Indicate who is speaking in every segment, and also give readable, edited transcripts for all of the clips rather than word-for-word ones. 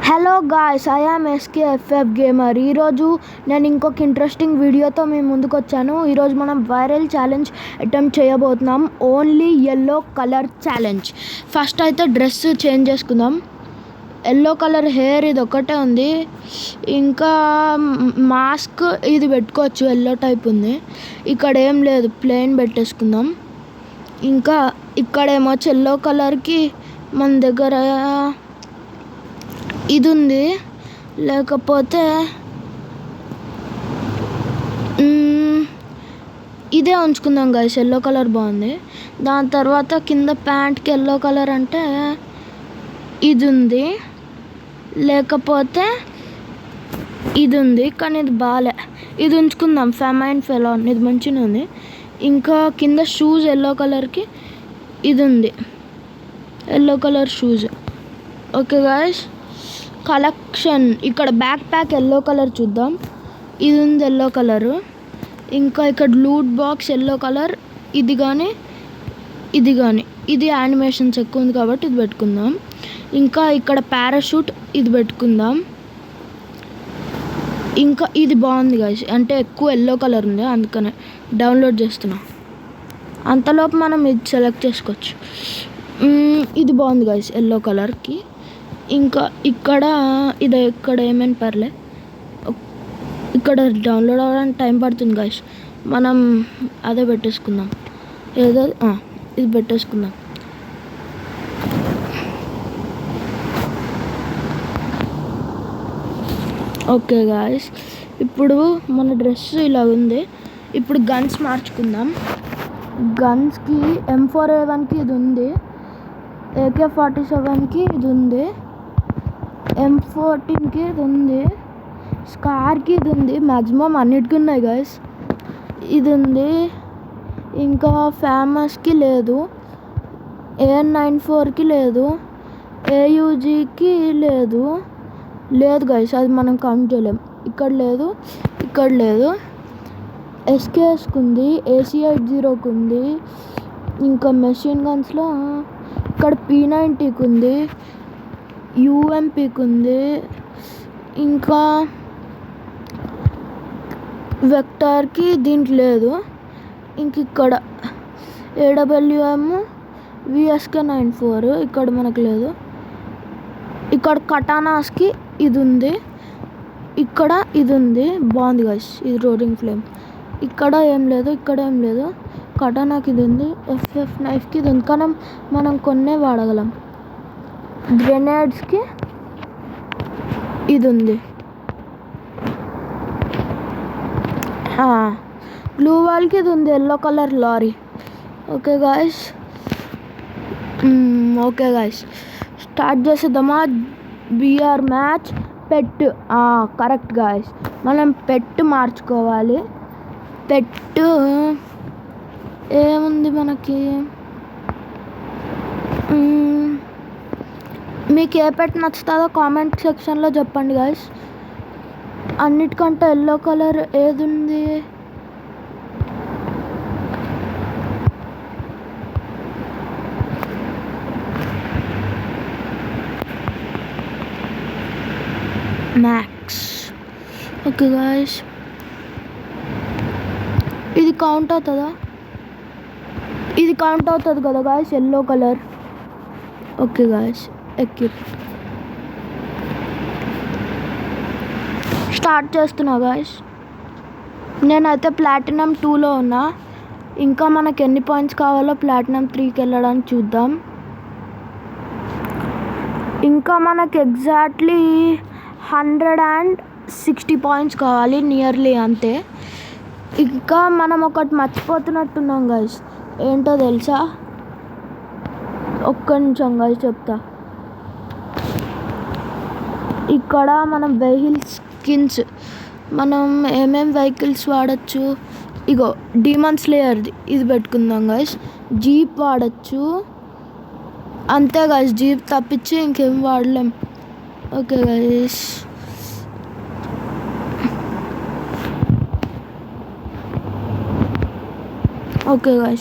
Speaker 1: Hello guys, I am SKFF gamer. ఈరోజు నేను ఇంకొక ఇంట్రెస్టింగ్ వీడియోతో మీ ముందుకు వచ్చాను. ఈరోజు మనం వైరల్ ఛాలెంజ్ అటెంప్ట్ చేయబోతున్నాం. Only yellow colour challenge. First అయితే డ్రెస్ చేంజ్ చేసుకుందాం. ఎల్లో కలర్ హెయిర్ ఇది ఒకటే ఉంది. ఇంకా మాస్క్ ఇది పెట్టుకోవచ్చు, ఎల్లో టైప్ ఉంది. ఇక్కడ ఏం లేదు, ప్లెయిన్ పెట్టేసుకుందాం. ఇంకా ఇక్కడేమో ఎల్లో కలర్కి మన దగ్గర ఇది ఉంది, లేకపోతే ఇదే ఉంచుకుందాం గైస్. ఎల్లో కలర్ బాగుంది. దాని తర్వాత కింద ప్యాంట్కి ఎల్లో కలర్ అంటే ఇది ఉంది, లేకపోతే ఇది ఉంది, కానీ ఇది బాగాలే. ఇది ఉంచుకుందాం, ఫెమైన్ ఫెలాన్, ఇది మంచిగా ఉంది. ఇంకా కింద షూస్ ఎల్లో కలర్కి ఇది ఉంది, yellow colour shoes. Okay guys, collection ఇక్కడ బ్యాక్ ప్యాక్ ఎల్లో కలర్ చూద్దాం. ఇది ఉంది ఎల్లో కలరు. ఇంకా ఇక్కడ లూట్ బాక్స్ ఎల్లో కలర్, ఇది కానీ ఇది కానీ ఇది యానిమేషన్స్ ఎక్కువ ఉంది కాబట్టి ఇది పెట్టుకుందాం. ఇంకా ఇక్కడ పారాషూట్ ఇది పెట్టుకుందాం. ఇంకా ఇది బాగుంది గాయ్స్, అంటే ఎక్కువ ఎల్లో కలర్ ఉంది, అందుకనే డౌన్లోడ్ చేస్తున్నా. అంతలోపు మనం ఇది సెలెక్ట్ చేసుకోవచ్చు. ఇది బాగుంది గాయ్స్ ఎల్లో కలర్కి. ఇంకా ఇక్కడ ఏమైనా పర్లే, ఇక్కడ డౌన్లోడ్ అవ్వడానికి టైం పడుతుంది గాయ్స్. మనం అదే పెట్టేసుకుందాం, ఏదో ఇది పెట్టేసుకుందాం. ఓకే గాయ్స్, ఇప్పుడు మన డ్రెస్ ఇలా ఉంది. ఇప్పుడు గన్స్ మార్చుకుందాం. గన్స్కి M4A1కి ఇది ఉంది, AK-47కి ఇది ఉంది, M14కి ఇది ఉంది, స్కార్కి ఇది ఉంది. మ్యాక్సిమం అన్నిటికీ ఉన్నాయి గైస్. ఇది ఉంది. ఇంకా ఫేమస్కి లేదు, AN-94కి లేదు, AUGకి లేదు గైస్, అది మనం కౌంట్ చేయలేం. ఇక్కడ లేదు, ఇక్కడ లేదు. SKSకి ఉంది, AC-80కి ఉంది. ఇంకా మెషిన్ గన్స్లో ఇక్కడ P90కి ఉంది, UMPకి ఉంది. ఇంకా వెక్టార్కి దీంట్లో లేదు. ఇంక ఇక్కడ AWM VSK-94 ఇక్కడ మనకు లేదు. ఇక్కడ కటానాస్కి ఇది ఉంది, ఇక్కడ ఇది ఉంది, బాగుంది గైస్. ఇది రోరింగ్ ఫ్లేమ్. ఇక్కడ ఏం లేదు, ఇక్కడ ఏం లేదు. కటానాకి ఇది ఉంది, FF నైఫ్కి ఇది ఉంది, కానీ మనం కొన్నే వాడగలం. గ్రెనేడ్స్కి ఇది ఉంది. బ్లూ వాల్కి ఇది ఉంది, yellow colour lorry. Okay guys, start చేసేద్దామా? BR match pet. Correct guys, మనం పెట్ మార్చుకోవాలి. పెట్ ఏముంది మనకి? మీకు ఏ పెట్ నచ్చుతుందో కామెంట్ సెక్షన్లో చెప్పండి గాయస్. అన్నిటికంటే ఎల్లో కలర్ ఏది ఉంది? మ్యాక్స్. ఓకే గాయస్, ఇది కౌంట్ అవుతుందా? ఇది కౌంట్ అవుతుంది కదా guys, yellow colour. Okay guys, equip start చేస్తున్నా గాయస్. నేనైతే ప్లాటినం 2లో ఉన్నా. ఇంకా మనకు ఎన్ని పాయింట్స్ కావాలో ప్లాటినం 3కి వెళ్ళడానికి చూద్దాం. ఇంకా మనకు ఎగ్జాక్ట్లీ 160 పాయింట్స్ కావాలి, నియర్లీ అంతే. ఇంకా మనం ఒకటి మర్చిపోతున్నట్టున్నాం గాయస్. ఏంటో తెలుసా? ఒక్క నిమిషం గాయస్ చెప్తా. ఇక్కడ మనం వెహికల్స్ స్కిన్స్, మనం ఏమేం వెహికల్స్ వాడచ్చు? ఇగో డీమన్ స్లేయర్ది ఇది పెట్టుకుందాం గైస్. జీప్ వాడచ్చు, అంతే గైస్. జీప్ తప్పించి ఇంకేం వాడలేం. ఓకే గైస్,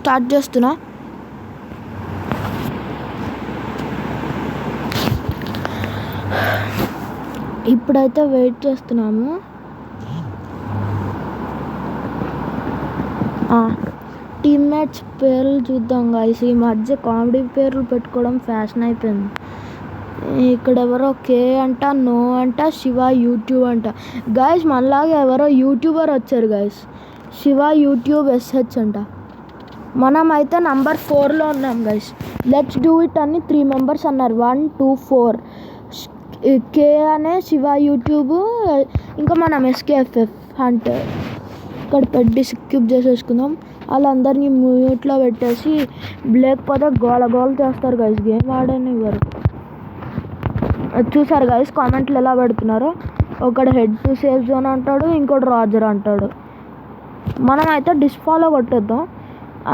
Speaker 1: స్టార్ట్ చేస్తున్నా. ఇప్పుడైతే వెయిట్ చేస్తున్నాము. టీమ్మేట్స్ పేర్లు చూద్దాం గైస్. ఈ మధ్య కామెడీ పేర్లు పెట్టుకోవడం ఫ్యాషన్ అయిపోయింది. ఇక్కడ ఎవరో కే అంట, నో అంట, శివ యూట్యూబ్ అంట. గైస్ మనలాగా ఎవరో యూట్యూబర్ వచ్చారు గైస్. శివ యూట్యూబ్ ఎస్హెచ్ అంట. మనం అయితే నంబర్ 4లో ఉన్నాం గైస్. లెట్స్ డూ ఇట్ అని 3 మెంబర్స్ అన్నారు. 1 2 4 కే అనే శివ యూట్యూబ్, ఇంకా మనం ఎస్కేఎఫ్ఎఫ్ అంటే ఇక్కడ పెట్టి స్కిప్ చేసేసుకుందాం. వాళ్ళందరినీ మ్యూట్లో పెట్టేసి లేకపోతే గోల గోల చేస్తారు గైస్. గేమ్ ఆడనివ్వరు. చూసారు గైస్ కామెంట్లు ఎలా పెడుతున్నారో. ఒకడు హెడ్ టు సేఫ్ జోన్ అంటాడు, ఇంకోటి రాజర్ అంటాడు. మనం అయితే డిస్ఫాలో కొట్టేద్దాం,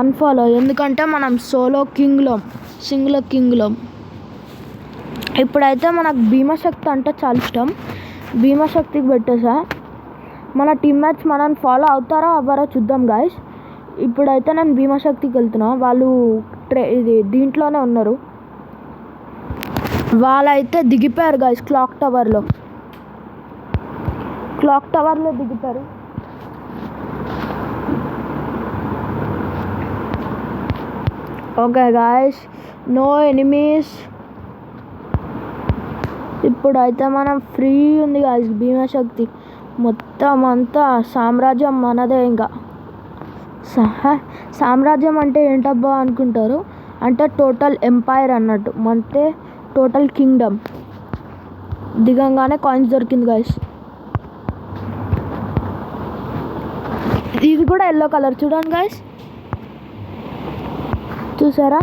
Speaker 1: అన్ఫాలో. ఎందుకంటే మనం సోలో కింగ్లం, సింగిల్ కింగ్లం. ఇప్పుడైతే మనకు భీమశక్తి అంటే చాలా ఇష్టం. భీమశక్తికి పెట్టేసా. మన టీమ్మేట్స్ మనల్ని ఫాలో అవుతారో అవ్వరో చూద్దాం గైస్. ఇప్పుడైతే నేను భీమశక్తికి వెళ్తున్నా. వాళ్ళు దీంట్లోనే ఉన్నారు. వాళ్ళైతే దిగిపోయారు గైస్. క్లాక్ టవర్లో దిగిపోయారు. Okay guys, no enemies. ఇప్పుడైతే మనం ఫ్రీ ఉంది గైస్. భీమశక్తి మొత్తం అంతా సామ్రాజ్యం మనదే. ఇంకా సామ్రాజ్యం అంటే ఏంటబ్బా అనుకుంటారు. అంటే టోటల్ ఎంపైర్ అన్నట్టు, అంటే టోటల్ కింగ్డమ్. దిగంగానే కాయిన్స్ దొరికింది గైస్. ఇది కూడా ఎల్లో కలర్ చూడండి గైస్. చూసారా?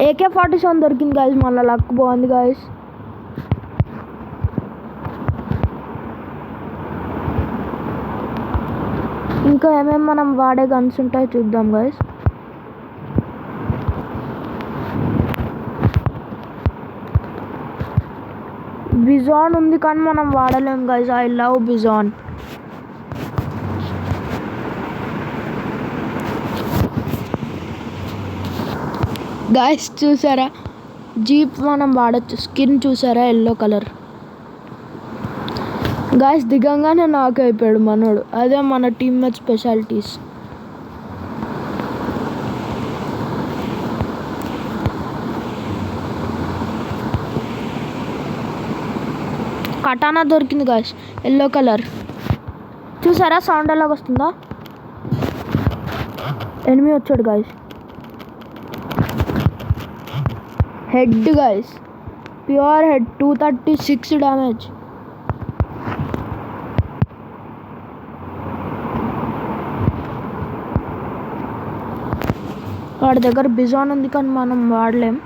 Speaker 1: AK-47 దొరికింది గైస్. మన లక్ బాగుంది గైస్. ఇంకా ఏమేమి మనం వాడే గన్స్ ఉంటాయో చూద్దాం గైస్. బిజాన్ ఉంది కానీ మనం వాడలేం guys. I love Bizon. Guys చూసారా, జీప్ మనం వాడచ్చు. స్కిన్ చూసారా, ఎల్లో కలర్. గైస్ దిగంగానే నాక్ అయిపోయాడు మనోడు. అదే మన టీమ్మేట్ స్పెషాలిటీస్. కటానా దొరికింది గైస్, ఎల్లో కలర్. చూసారా సౌండ్ ఎలాగ వస్తుందా? ఎనిమి వచ్చాడు guys. Head guys, pure head, 236 damage. వాడి దగ్గర బిజాన్ ఉంది కానీ మనం వాడలేం.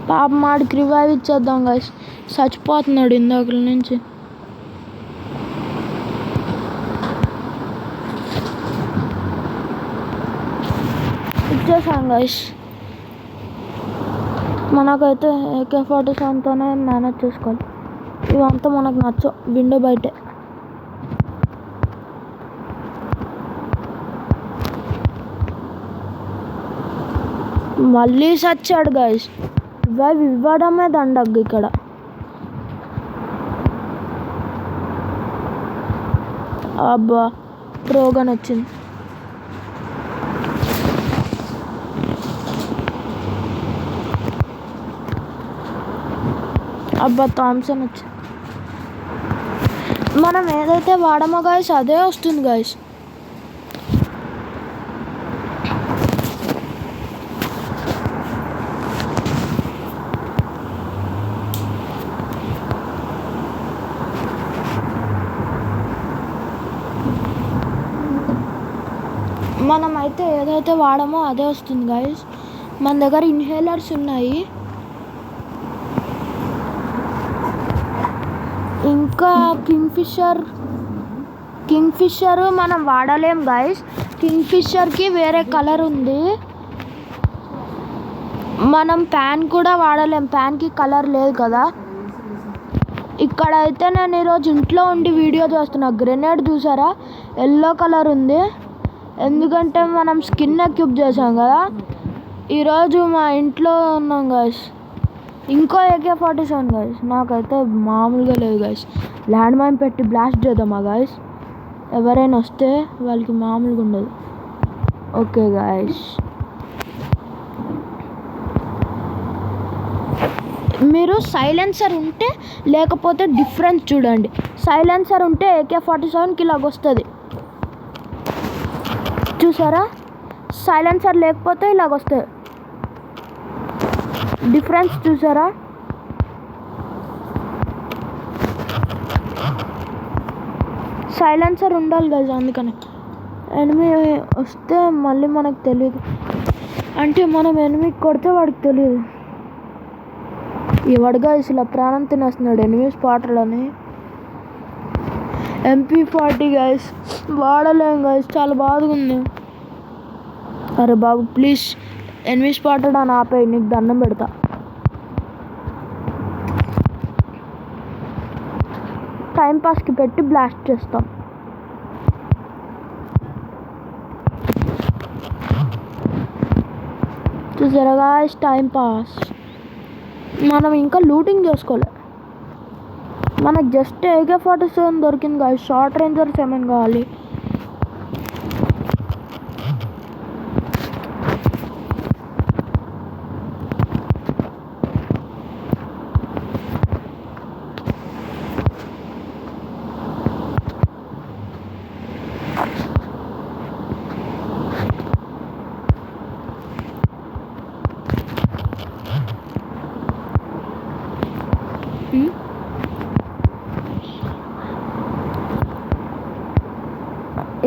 Speaker 1: పాప మాడికి రివైవ్ ఇచ్చేద్దాం గైస్. చచ్చిపోతున్నాడు ఇందాకల నుంచి. ఇచ్చేసాం గైస్. మనకైతే AK-47తోనే మేనేజ్ చేసుకోవాలి. ఇవంతా మనకు నచ్చవు, విండో బయటే. మళ్ళీ చచ్చాడు గైస్. ఇవ్వడమే దండగ్గు ఇక్కడ. అబ్బా ప్రోగన్ వచ్చింది. అబ్బా థామ్సన్ వచ్చింది. మనం ఏదైతే వాడమో గైస్ అదే వస్తుంది గైస్. మనం అయితే ఏదైతే వాడమో అదే వస్తుంది గైస్. మన దగ్గర ఇన్హేలర్స్ ఉన్నాయి. ఇంకా కింగ్ ఫిషర్ మనం వాడలేం గైస్. కింగ్ ఫిషర్కి వేరే కలర్ ఉంది. మనం ప్యాన్ కూడా వాడలేం, ప్యాన్కి కలర్ లేదు కదా. ఇక్కడైతే నేను ఈరోజు ఇంట్లో ఉండి వీడియో చేస్తున్నా. గ్రెనేడ్ చూసారా, ఎల్లో కలర్ ఉంది. ఎందుకంటే మనం స్కిన్ ఎక్విప్ చేసాం కదా. ఈరోజు మా ఇంట్లో ఉన్నాం గాయస్. ఇంకో AK-47 గాయస్, నాకైతే మామూలుగా లేదు గాయస్. ల్యాండ్ మైన్ పెట్టి బ్లాస్ట్ చేద్దామా గాయస్? ఎవరైనా వస్తే వాళ్ళకి మామూలుగా ఉండదు. ఓకే గాయస్, మీరు సైలెన్సర్ ఉంటే లేకపోతే డిఫరెన్స్ చూడండి. సైలెన్సర్ ఉంటే AK-47కి ఇలాగ వస్తుంది చూసారా, సైలెన్సర్ లేకపోతే ఇలాగ వస్తుంది. డిఫరెన్స్ చూసారా? సైలెన్సర్ ఉండాలి కదా, అందుకని. ఎనిమి వస్తే మళ్ళీ మనకు తెలియదు, అంటే మనం ఎనిమికి కొడితే వాడికి తెలియదు. ఎవడుగా ఇలా ప్రాణం తినేస్తున్నాడు ఎనిమి స్పాటర్ అని. MP40 గైస్ వాడలేం గైస్, చాలా బాధగా ఉంది. అరే బాబు ప్లీజ్ ఎనిమి స్పాటర్ అని ఆపేయి, నీకు దండం పెడతా. టైంపాస్కి పెట్టి బ్లాస్ట్ చేస్తాం. చూసారా గాయ్స్, టైంపాస్. మనం ఇంకా లూటింగ్ చేసుకోలే, మనకు జస్ట్ AK-47 దొరికింది గాయ్స్. షార్ట్ రేంజర్స్ ఏమైనా కావాలి.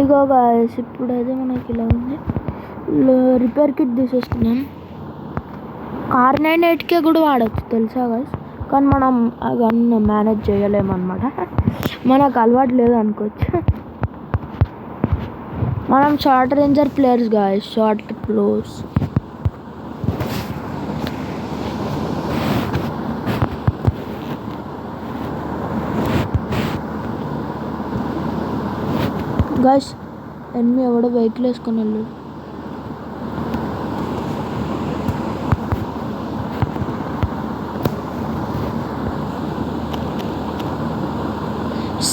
Speaker 1: ఇగో గాయస్, ఇప్పుడైతే మనకి ఇలా ఉంది. రిపేర్ కిట్ తీసేసుకున్నాం. కార్ 98K కూడా వాడచ్చు తెలుసా గాయస్, కానీ మనం అవన్నీ మేనేజ్ చేయలేమన్నమాట. మనకు అలవాటు లేదు అనుకోవచ్చు. మనం short ranger players guys, short close. Guys enemy ఎవడో వెహికల్ వేసుకొని వెళ్ళాడు.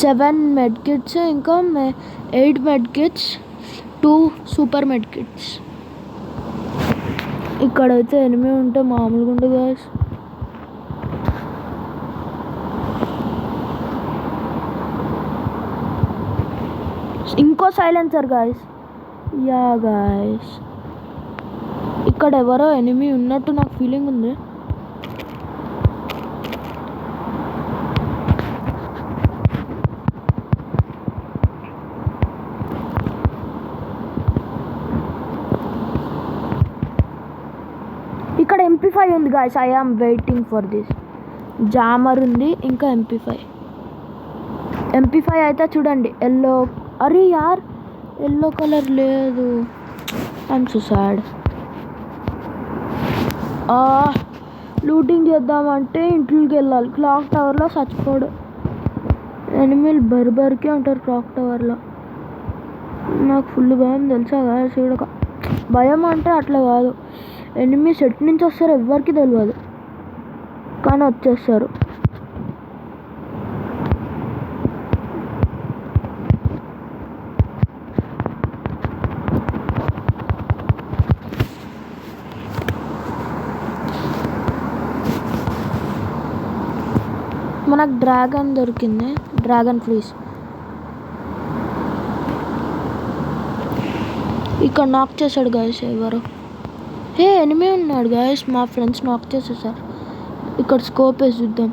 Speaker 1: సెవెన్ మెడ్ కిట్స్, ఇంకా 8 మెడ్ కిట్స్, 2 సూపర్ మెడ్ కిట్స్. ఇక్కడైతే ఎనిమి ఉంటే మామూలుగా ఉండదు గాయస్. ఇంకో సైలెన్సర్ గాయస్. యా గాయస్, ఇక్కడ ఎవరో ఎనిమి ఉన్నట్టు నాకు ఫీలింగ్ ఉంది. ఇక్కడ MP5 ఉంది guys. I am waiting for this. Jammer ఉంది, ఇంకా MP5 అయితే చూడండి ఎల్లో. అరే యార్, ఎల్లో కలర్ లేదు. I'm so sad. లూటింగ్ చేద్దామంటే ఇంట్లోకి వెళ్ళాలి. క్లాక్ టవర్లో చచ్చిపోడు. ఎనిమిలు బర్బర్కే ఉంటారు క్లాక్ టవర్లో. నాకు ఫుల్ భయం తెలుసా కదా. చూడక భయం అంటే అట్లా కాదు, ఎనిమి సెట్ నుంచి వస్తారు ఎవ్వరికి తెలియదు, కానీ వచ్చేస్తారు. మనకు డ్రాగన్ దొరికింది, డ్రాగన్ ఫ్లీస్. ఇక్కడ నాక్ చేశాడు గాయస్ ఎవరు. ఎనిమి ఉన్నాడు గాయస్, మా ఫ్రెండ్స్ నాక్ చేసేసారు. ఇక్కడ స్కోప్ వేసి చూద్దాం.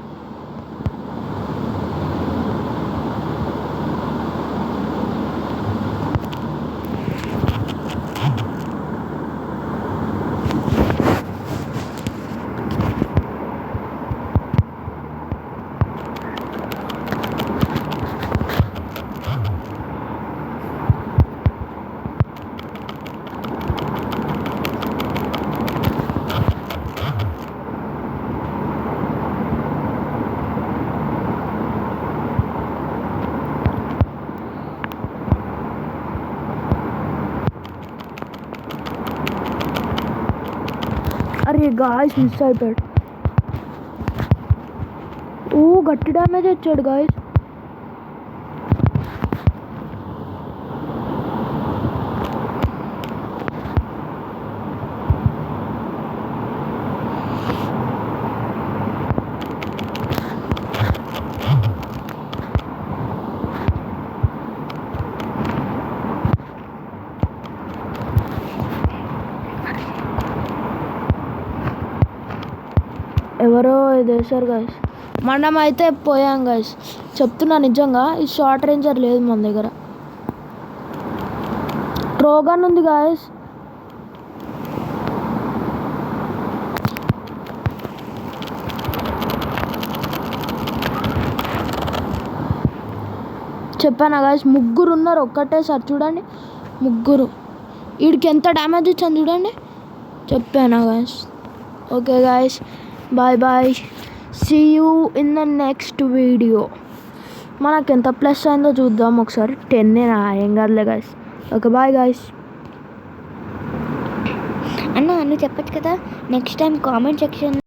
Speaker 1: అరే గాయస్ మిస్ అయిపోయాడు. ఓ గట్టి డ్యామేజ్ వచ్చాడు గాయస్. ఎవరో ఇది వేసారు గాయస్. మనం అయితే పోయాం గాయస్, చెప్తున్నా నిజంగా. ఈ షార్ట్ రేంజర్ లేదు మన దగ్గర. ట్రోగన్ ఉంది గాయస్. చెప్పానా గాయస్, ముగ్గురు ఉన్నారు ఒక్కటేసారి. చూడండి ముగ్గురు. వీడికి ఎంత డ్యామేజ్ ఇచ్చాను చూడండి. చెప్పానా guys. Okay guys, bye bye. See you in the next video. మనకు ఎంత ప్లస్ అయిందో చూద్దాం ఒకసారి. 10 ఏం కాదులే గాయస్. Okay bye guys.
Speaker 2: అన్న నువ్వు చెప్పచ్చు కదా నెక్స్ట్ టైం కామెంట్ సెక్షన్